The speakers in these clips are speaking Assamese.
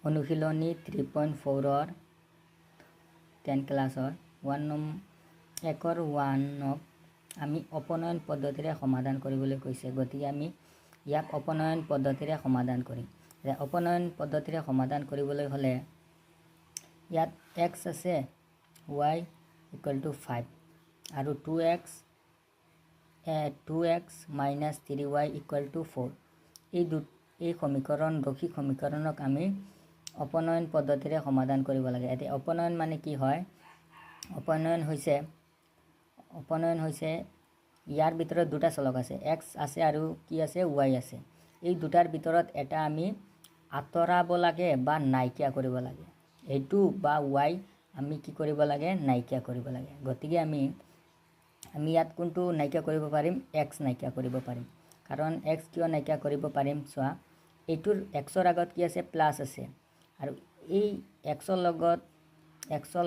অনুশীলনী 3.4 10 ক্লাছৰ 1 আমি অপনয়ন পদ্ধতিৰে সমাধান কৰিবলৈ কৈছে। গতিকে আমি ইয়াক অপনয়ন পদ্ধতিৰে সমাধান কৰিম। অপনয়ন পদ্ধতিৰে সমাধান কৰিবলৈ হ'লে ইয়াত x আছে y = 5 আৰু 2x minus 3y = 4 এই সমীকৰণ ৰৈখিক সমীকৰণক আমি অপনয়ন পদ্ধতিৰে সমাধান কৰিব লাগে। এতিয়া অপনয়ন মানে কি হয়? অপনয়ন হৈছে ইয়াৰ ভিতৰত দুটা চলক আছে, x আছে আৰু কি আছে y আছে। এই দুটাৰ ভিতৰত এটা আমি আঁতৰাব লাগে বা নাইকিয়া কৰিব লাগে। এইটো বা y আমি কি কৰিব লাগে? নাইকিয়া কৰিব লাগে। গতিকে আমি ইয়াত কোনটো নাইকিয়া কৰিব পাৰিম? x নাইকিয়া কৰিব পাৰিম। কাৰণ x কিয় নাইকিয়া কৰিব পাৰিম? চোৱা, এইটোৰ xৰ আগত কি আছে? প্লাছ আছে আৰু এই xৰ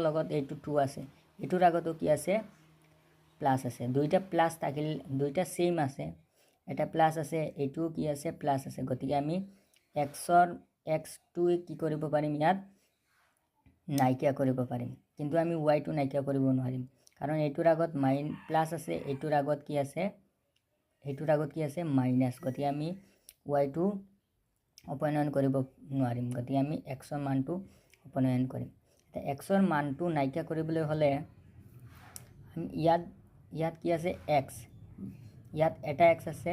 লগত এইটো 2 আছে, এইটোৰ আগতো কি আছে? প্লাছ আছে। দুইটা প্লাছ থাকিল, দুইটা সেম আছে, এটা প্লাছ আছে, এইটোও কি আছে? প্লাছ আছে। গতিকে আমি x2 কি কৰিব পাৰিম? ইয়াত নাইকিয়া কৰিব পাৰিম, কিন্তু আমি y2 নাইকিয়া কৰিব নোৱাৰিম। কাৰণ এইটোৰ আগত প্লাছ আছে, এইটোৰ আগত কি আছে? মাইনাছ। গতিকে আমি y2 অপনয়ন কৰিব নোৱাৰিম। গতিকে আমি xৰ মানটো অপনয়ন কৰিম। এতিয়া xৰ মানটো নাইকিয়া কৰিবলৈ হ'লে ইয়াত কি আছে? x, ইয়াত এটা x আছে,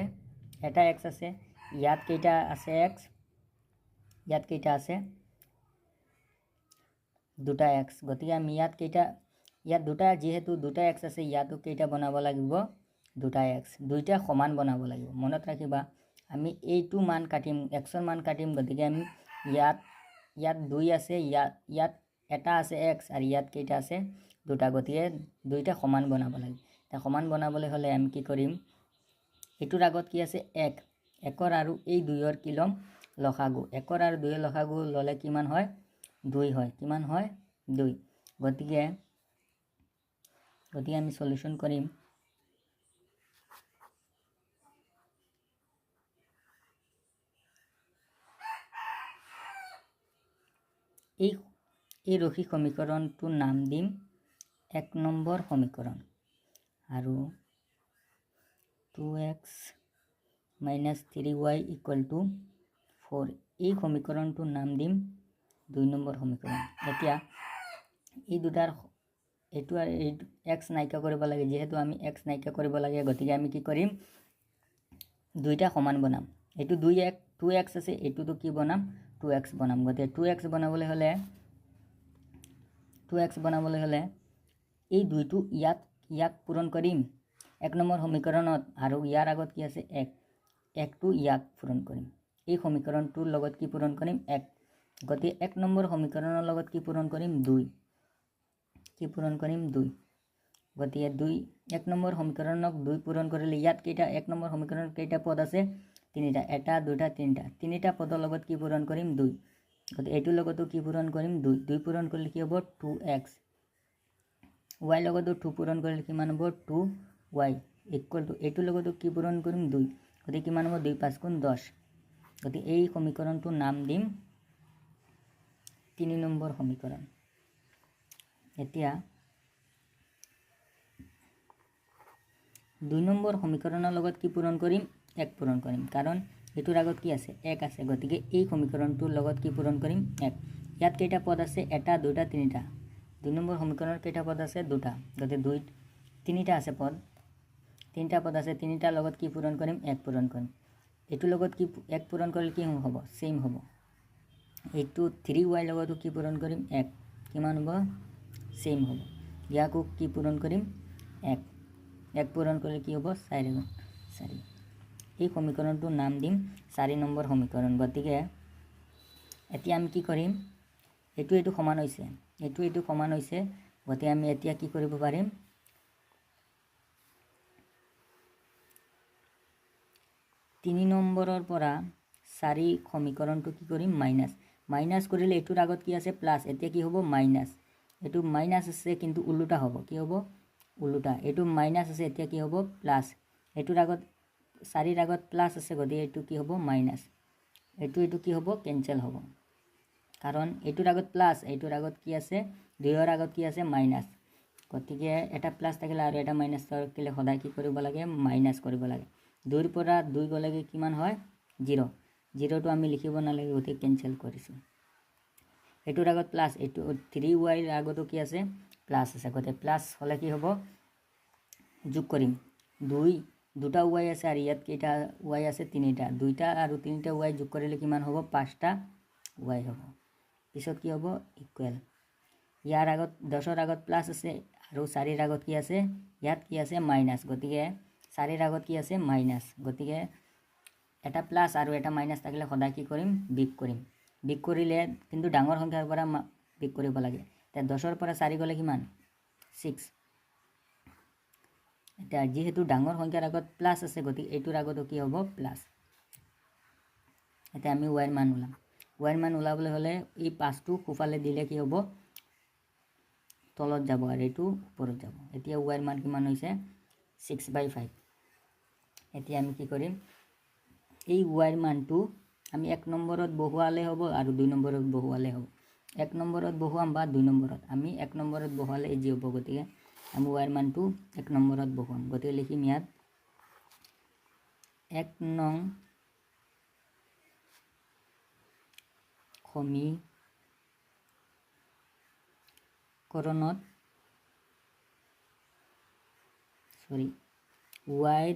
ইয়াত কেইটা আছে? x, ইয়াত কেইটা আছে? দুটা x। গতিকে আমি ইয়াত দুটা, যিহেতু দুটা x আছে, ইয়াতো কেইটা বনাব লাগিব? দুটা x। দুইটা সমান বনাব লাগিব। মনত ৰাখিবা, আমি এইটো মান কাটিম, xৰ মান কাটিম। গতিকে আমি ইয়াত 2 আছে, ইয়াত এটা আছে x আৰু ইয়াত কেইটা আছে? দুটা। গতিকে দুইটা সমান বনাব লাগে। এতিয়া সমান বনাবলৈ হ'লে আমি কি কৰিম? এইটোৰ আগত কি আছে? 1 আৰু এই 2ৰ কি ল'ম? লসাগু। 1 আৰু 2ৰ লসাগু ল'লে কিমান হয়? 2 হয়। কিমান হয়? 2। গতিকে আমি সলিউশন কৰিম। এই ৰৈখিক সমীকৰণটোৰ নাম দিম 1 নম্বৰ সমীকৰণ আৰু 2x minus 3y = 4 এই সমীকৰণটোৰ নাম দিম 2 নম্বৰ সমীকৰণ। এতিয়া এই দুটাৰ এইটো আৰু এইটো x নাইকিয়া কৰিব লাগে। যিহেতু আমি x নাইকিয়া কৰিব লাগে, গতিকে আমি কি কৰিম? দুইটা সমান বনাম। এইটো 2x আছে, এইটোতো কি বনাম? 2x বনাম। গতিকে 2x বনাবলৈ হ'লে এই দুইটো ইয়াক পূৰণ কৰিম 1 নম্বৰ সমীকৰণত, আৰু ইয়াৰ আগত কি আছে? 1টো ইয়াক পূৰণ কৰিম। এই সমীকৰণটোৰ লগত কি পূৰণ কৰিম? 1। গতিকে 1 নম্বৰ সমীকৰণৰ লগত কি পূৰণ কৰিম? 2। কি পূৰণ কৰিম? 2। গতিকে 1 নম্বৰ সমীকৰণক 2 পূৰণ কৰিলে ইয়াত কেইটা? 1 নম্বৰ সমীকৰণত কেইটা পদ আছে? 3টা। 1 2 3টা। 3টা পদৰ লগত কি পূৰণ কৰিম? 2। গতিকে এইটোৰ লগতো কি পূৰণ কৰিম? 2। 2 পূৰণ কৰিলে কি হ'ব? 2x। y লগতো 2 পূৰণ কৰিলে কিমান হ'ব? 2y = এইটোৰ লগতো কি পূৰণ কৰিম? 2। গতিকে কিমান হ'ব? 2 5 গুণ 10। গতিকে এই সমীকৰণটোৰ নাম দিম 3 নম্বৰ সমীকৰণ। এতিয়া 2 নম্বৰ সমীকৰণৰ লগত কি পূৰণ কৰিম? 1 পূৰণ কৰিম, কাৰণ এইটোৰ আগত কি আছে? 1 আছে। গতিকে এই সমীকৰণটোৰ লগত কি পূৰণ কৰিম? 1। ইয়াত কেইটা পদ আছে? 1 2 3টা। 2 নম্বৰ সমীকৰণত কেইটা পদ আছে? 2টা। গতিকে 3টা আছে পদ, 3টা পদ আছে, 3টাৰ লগত কি পূৰণ কৰিম? 1 পূৰণ কৰিম। এইটোৰ লগত কি 1 পূৰণ কৰিলে কি হ'ব? সেম হ'ব। এইটো 3y লগতো কি পূৰণ কৰিম? 1। কিমান হ'ব? সেম হ'ব। ইয়াকো কি পূৰণ কৰিম? 1 পূৰণ কৰিলে কি হ'ব? 4 গুণ 4। এই সমীকৰণটোৰ নাম দিম 4 নম্বৰ সমীকৰণ। গতিকে এতিয়া আমি কি কৰিম? এইটো সমান হৈছে, এইটো সমান হৈছে। গতিকে আমি এতিয়া কি কৰিব পাৰিম? 3 নম্বৰৰ পৰা 4 সমীকৰণটো কি কৰিম? মাইনাছ কৰিলে এইটোৰ আগত কি আছে? প্লাছ। এতিয়া কি হ'ব? মাইনাছ। এইটো মাইনাছ আছে, কিন্তু উল্টা হ'ব। কি হ'ব? উল্টা। এইটো মাইনাছ আছে, এতিয়া কি হ'ব? প্লাছ। এইটোৰ আগত 4ৰ আগত প্লাছ আছে, গতিকে এইটো কি হ'ব? মাইনাছ। এইটো কি হ'ব? কেনচেল হ'ব। কাৰণ এইটোৰ আগত প্লাছ এইটোৰ আগত কি আছে 2ৰ আগত কি আছে মাইনাছ গতিকে এটা প্লাছ থাকিলে আৰু এটা মাইনাছ থাকিলে সদায় কি কৰিব লাগে মাইনাছ কৰিব লাগে 2ৰ পৰা 2 গ'লেগে কিমান হয় 0 0টো আমি লিখিব নালাগে গতিকে কেনসেল কৰিছো এইটোৰ আগত প্লাছ এইটো 3y ৰ আগতো কি আছে প্লাছ আছে গতিকে প্লাছ হলে কি হ'ব যোগ কৰিম 2টা y আছে আৰু ইয়াত কেইটা y আছে 3টা 2টা আৰু 3টা y যোগ কৰিলে কিমান হ'ব 5টা y হ'ব পিছত কি হ'ব ইকুৱেল ইয়াৰ আগত 10ৰ আগত প্লাছ আছে আৰু 4ৰ আগত কি আছে ইয়াত কি আছে মাইনাছ গতিকে 4ৰ আগত কি আছে মাইনাছ গতিকে এটা প্লাছ আৰু এটা মাইনাছ থাকিলে সদায় কি কৰিম বিগ কৰিলে কিন্তু ডাঙৰ সংখ্যাৰ পৰা বিগ কৰিব লাগে তে 10ৰ পৰা 4 গ'লে কিমান 6 এটা যেহেতু ডাঙৰ সংখ্যাৰ আগত প্লাছ আছে গতিকে এইটোৰ আগতো কি হ'ব প্লাছ এটা আমি y ৰ মান ওলাম y ৰ মান ওলাবলৈ হলে এই 5টো খুফালে দিলে কি হ'ব তলত যাব আৰু এইটো ওপৰত যাব এতিয়া y ৰ মান কিমান হৈছে 6/5 এতিয়া আমি কি কৰিম এই y ৰ মানটো আমি 1 নম্বৰত বহুৱালে হ'ব আৰু 2 নম্বৰত বহুৱালে হ'ব 1 নম্বৰত বহুৱাম বা 2 নম্বৰত আমি 1 নম্বৰত বহুৱালে এই যি হ'ব গতিকে আমি y ৰ মানটো 1 নম্বৰত বহুৱাম গতিকে লিখিম ইয়াত 1 নং সমীকৰণত y ৰ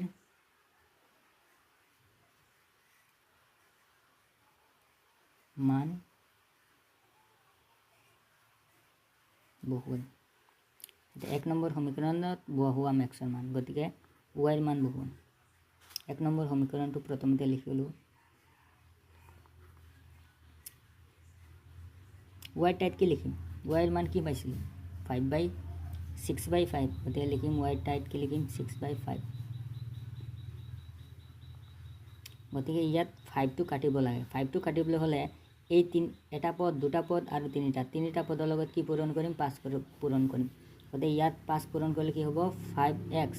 মান বহুৱাম 1 নম্বৰ সমীকৰণত বহুৱাম x ৰ মান গতিকে y ৰ মান বহুৱাম 1 নম্বৰ সমীকৰণটো প্ৰথমতে লিখিলো y টাইট কি লিখিম y ৰ মান কি পাইছিলো 6/5 গতিকে লিখিম y টাইট কি লিখিম 6/5 গতিকে ইয়াত 5টো কাটিব লাগে 5টো কাটিবলৈ হলে এই এটা পদ দুটা পদ আৰু তিনিটা পদৰ লগত কি পূৰণ কৰিম 5 পূৰণ কৰিম গতিকে ইয়াত 5 পূৰণ কৰিলে কি হ'ব 5x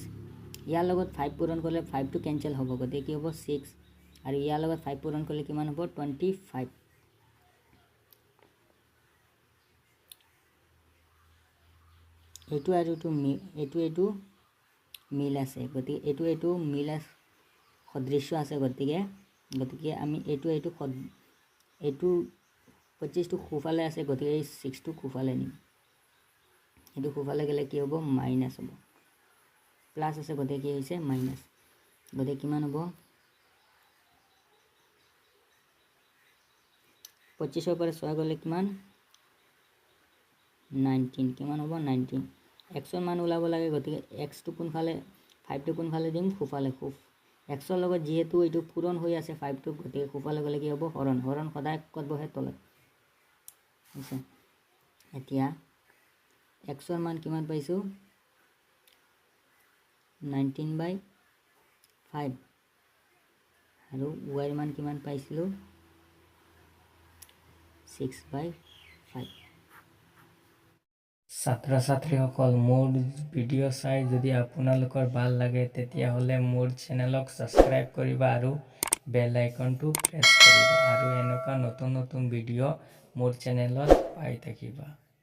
ইয়াৰ লগত 5 পূৰণ কৰিলে 5টো কেনসেল হ'ব গতিকে কি হ'ব 6 আৰু ইয়াৰ লগত 5 পূৰণ কৰিলে কিমান হ'ব 25 এইটো আৰু এইটো মিল আছে গতিকে এইটো মিল আছে সদৃশ্য আছে গতিকে আমি এইটো 25টো খুফালে আছে গতিকে এই 6টো খুফালে নিম এইটো খুফালে গ'লে কি হ'ব মাইনাছ হ'ব প্লাছ আছে গতিকে কি হৈছে মাইনাছ গতিকে কিমান হ'ব 25ৰ পৰা 6 গ'লে কিমান 19 কিমান হ'ব 19 x ৰ মান ওলাব লাগে গতিকে x টো কোনফালে 5টো কোনফালে দিম খুফালে x ৰ লগত যেহেতু এইটো পূৰণ হৈ আছে 5টো গতিকে খুফালে গ'লে কি হ'ব হৰণ সদায় ক'ত বহে তলত আছে এতিয়া x ৰ মান কিমান পাইছো 19/5 আৰু y ৰ মান কিমান পাইছিলো 6/5 ছাত্ৰ-ছাত্ৰীসকল মোৰ ভিডিঅ' চাই যদি আপোনালোকৰ ভাল লাগে তেতিয়াহ'লে মোৰ চেনেলক ছাবস্ক্ৰাইব কৰিবা আৰু বেল আইকনটো প্ৰেছ কৰিবা আৰু এনেকুৱা নতুন ভিডিঅ' মোৰ চেনেলত পাই থাকিবা।